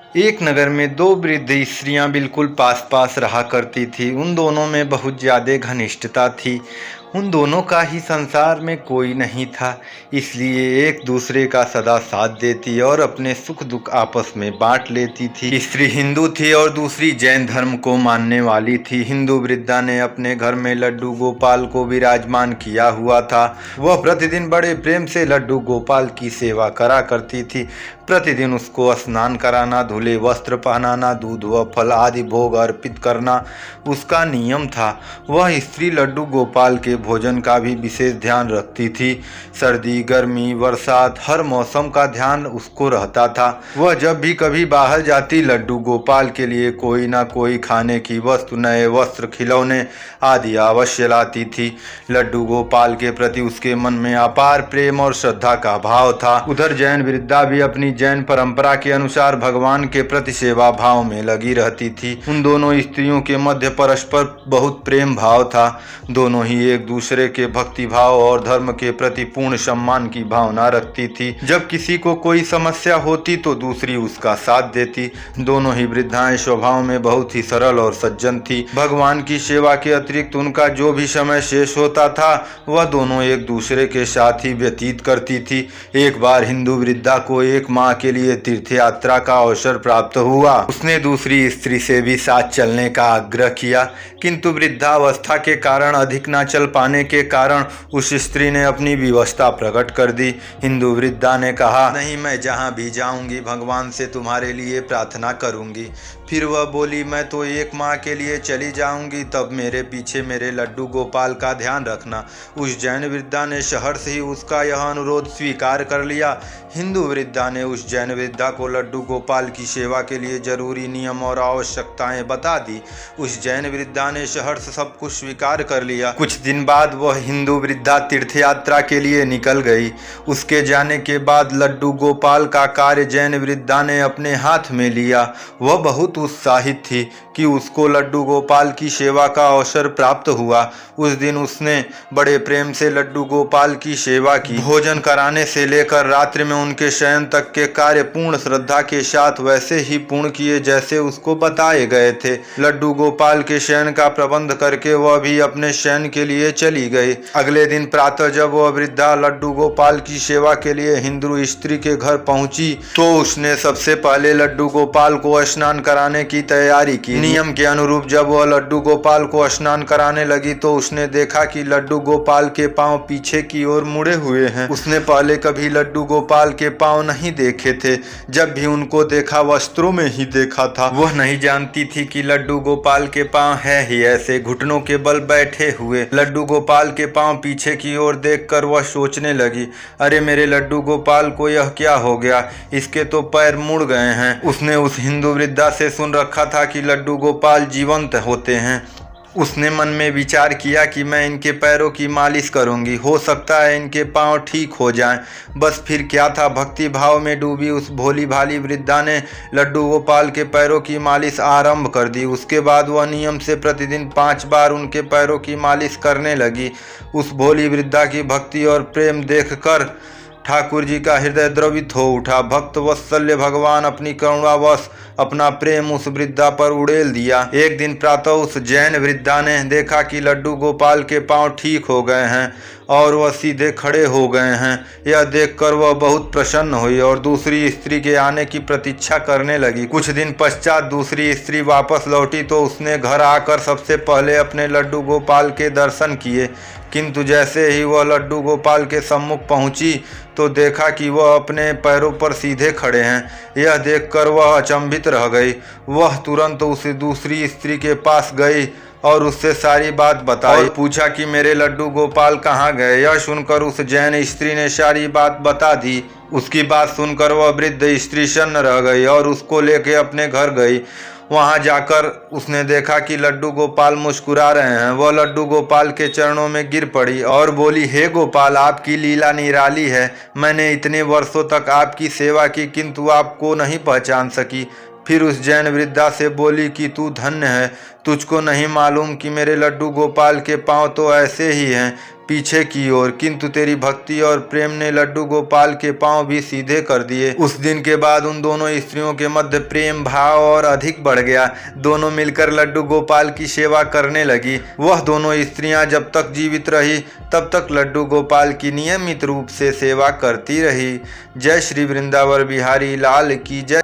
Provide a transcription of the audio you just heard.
एक नगर में दो वृद्ध स्त्रियां बिल्कुल पास पास रहा करती थी। उन दोनों में बहुत ज्यादा घनिष्ठता थी। उन दोनों का ही संसार में कोई नहीं था, इसलिए एक दूसरे का सदा साथ देती और अपने सुख दुख आपस में बांट लेती थी। स्त्री हिंदू थी और दूसरी जैन धर्म को मानने वाली थी। हिंदू वृद्धा ने अपने घर में लड्डू गोपाल को विराजमान किया हुआ था। वह प्रतिदिन बड़े प्रेम से लड्डू गोपाल की सेवा करा करती थी। प्रतिदिन उसको स्नान कराना, धुले वस्त्र पहनाना, दूध व फल आदि भोग अर्पित करना उसका नियम था। वह स्त्री लड्डू गोपाल के भोजन का भी विशेष ध्यान रखती थी। सर्दी, गर्मी, बरसात हर मौसम का ध्यान उसको रहता था। वह जब भी कभी बाहर जाती लड्डू गोपाल के लिए कोई ना कोई खाने की वस्तु, नए वस्त्र, खिलौने आदि अवश्य लाती थी। लड्डू गोपाल के प्रति उसके मन में अपार प्रेम और श्रद्धा का भाव था। उधर जैन वृद्धा भी अपनी जैन परंपरा के अनुसार भगवान के प्रति सेवा भाव में लगी रहती थी। उन दोनों स्त्रियों के मध्य परस्पर बहुत प्रेम भाव था। दोनों ही एक दूसरे के भक्ति भाव और धर्म के प्रति पूर्ण सम्मान की भावना रखती थी। जब किसी को कोई समस्या होती तो दूसरी उसका साथ देती। दोनों ही वृद्धाएं स्वभाव में बहुत ही सरल और सज्जन थी। भगवान की सेवा के अतिरिक्त उनका जो भी समय शेष होता था वह दोनों एक दूसरे के साथ ही व्यतीत करती थी। एक बार हिंदू वृद्धा को एक माह के लिए तीर्थ यात्रा का अवसर प्राप्त हुआ। उसने दूसरी स्त्री से भी साथ चलने का आग्रह किया, किंतु वृद्धावस्था के कारण अधिक न चल पाने के कारण उस स्त्री ने अपनी विवशता प्रकट कर दी। हिंदू वृद्धा ने कहा, नहीं, मैं जहाँ भी जाऊंगी भगवान से तुम्हारे लिए प्रार्थना करूंगी। फिर वह बोली, मैं तो एक माह के लिए चली जाऊंगी, तब मेरे पीछे मेरे लड्डू गोपाल का ध्यान रखना। उस जैन वृद्धा ने सहर्ष ही उसका यह अनुरोध स्वीकार कर लिया। हिंदू वृद्धा ने उस जैन वृद्धा को लड्डू गोपाल की सेवा के लिए जरूरी नियम और आवश्यकताएं बता दी। उस जैन वृद्धा ने सहर्ष सब कुछ स्वीकार कर लिया। कुछ दिन बाद वह हिंदू वृद्धा तीर्थ यात्रा के लिए निकल गई। उसके जाने के बाद लड्डू गोपाल का कार्य जैन वृद्धा ने अपने हाथ में लिया। वह बहुत उत्साहित थी कि उसको लड्डू गोपाल की सेवा का अवसर प्राप्त हुआ। उस दिन उसने बड़े प्रेम से लड्डू गोपाल की सेवा की। भोजन कराने से लेकर रात्रि में उनके शयन तक के कार्य पूर्ण श्रद्धा के साथ वैसे ही पूर्ण किए जैसे उसको बताए गए थे। लड्डू गोपाल के शयन का प्रबंध करके वह भी अपने शयन के लिए चली गई। अगले दिन प्रातः जब वह वृद्धा लड्डू गोपाल की सेवा के लिए हिंदू स्त्री के घर पहुंची तो उसने सबसे पहले लड्डू गोपाल को स्नान कराने की तैयारी की। नियम के अनुरूप जब वह लड्डू गोपाल को स्नान कराने लगी तो उसने देखा कि लड्डू गोपाल के पांव पीछे की ओर मुड़े हुए हैं। उसने पहले कभी लड्डू गोपाल के पांव नहीं देखे थे। जब भी उनको देखा वस्त्रों में ही देखा था। वह नहीं जानती थी कि लड्डू गोपाल के पांव है ही ऐसे, घुटनों के बल बैठे हुए। लड्डू गोपाल के पांव पीछे की ओर देखकर वह सोचने लगी, अरे मेरे लड्डू गोपाल को यह क्या हो गया, इसके तो पैर मुड़ गए हैं। उसने उस हिंदू वृद्धा से सुन रखा था कि लड्डू गोपाल जीवंत होते हैं। उसने मन में विचार किया कि मैं इनके पैरों की मालिश करूंगी, हो सकता है इनके पांव ठीक हो जाएं। बस फिर क्या था, भक्ति भाव में डूबी उस भोली भाली वृद्धा ने लड्डू गोपाल के पैरों की मालिश आरंभ कर दी। उसके बाद वह नियम से प्रतिदिन 5 बार उनके पैरों की मालिश करने लगी। उस भोली वृद्धा की भक्ति और प्रेम देखकर ठाकुर जी का हृदय द्रवित हो उठा। भक्त वत्सल्य भगवान अपनी करुणावश अपना प्रेम उस वृद्धा पर उड़ेल दिया। एक दिन प्रातः उस जैन वृद्धा ने देखा कि लड्डू गोपाल के पांव ठीक हो गए हैं और वह सीधे खड़े हो गए हैं। यह देखकर वह बहुत प्रसन्न हुई और दूसरी स्त्री के आने की प्रतीक्षा करने लगी। कुछ दिन पश्चात दूसरी स्त्री वापस लौटी तो उसने घर आकर सबसे पहले अपने लड्डू गोपाल के दर्शन किए, किंतु जैसे ही वह लड्डू गोपाल के सम्मुख पहुंची तो देखा कि वह अपने पैरों पर सीधे खड़े हैं। यह देखकर वह अचंभित रह गई। वह तुरंत उस दूसरी स्त्री के पास गई और उससे सारी बात बताई और पूछा कि मेरे लड्डू गोपाल कहाँ गए। यह सुनकर उस जैन स्त्री ने सारी बात बता दी। उसकी बात सुनकर वह वृद्ध स्त्री सन्न रह गई और उसको लेके अपने घर गई। वहां जाकर उसने देखा कि लड्डू गोपाल मुस्कुरा रहे हैं। वह लड्डू गोपाल के चरणों में गिर पड़ी और बोली, हे गोपाल, आपकी लीला निराली है। मैंने इतने वर्षों तक आपकी सेवा की किंतु आपको नहीं पहचान सकी। फिर उस जैन वृद्धा से बोली कि तू धन्य है, तुझको नहीं मालूम कि मेरे लड्डू गोपाल के पांव तो ऐसे ही हैं पीछे की ओर, किंतु तेरी भक्ति और प्रेम ने लड्डू गोपाल के पांव भी सीधे कर दिए। उस दिन के बाद उन दोनों स्त्रियों के मध्य प्रेम भाव और अधिक बढ़ गया। दोनों मिलकर लड्डू गोपाल की सेवा करने लगी। वह दोनों स्त्रियां जब तक जीवित रही तब तक लड्डू गोपाल की नियमित रूप से सेवा करती रही। जय श्री वृंदावन बिहारी लाल की जय।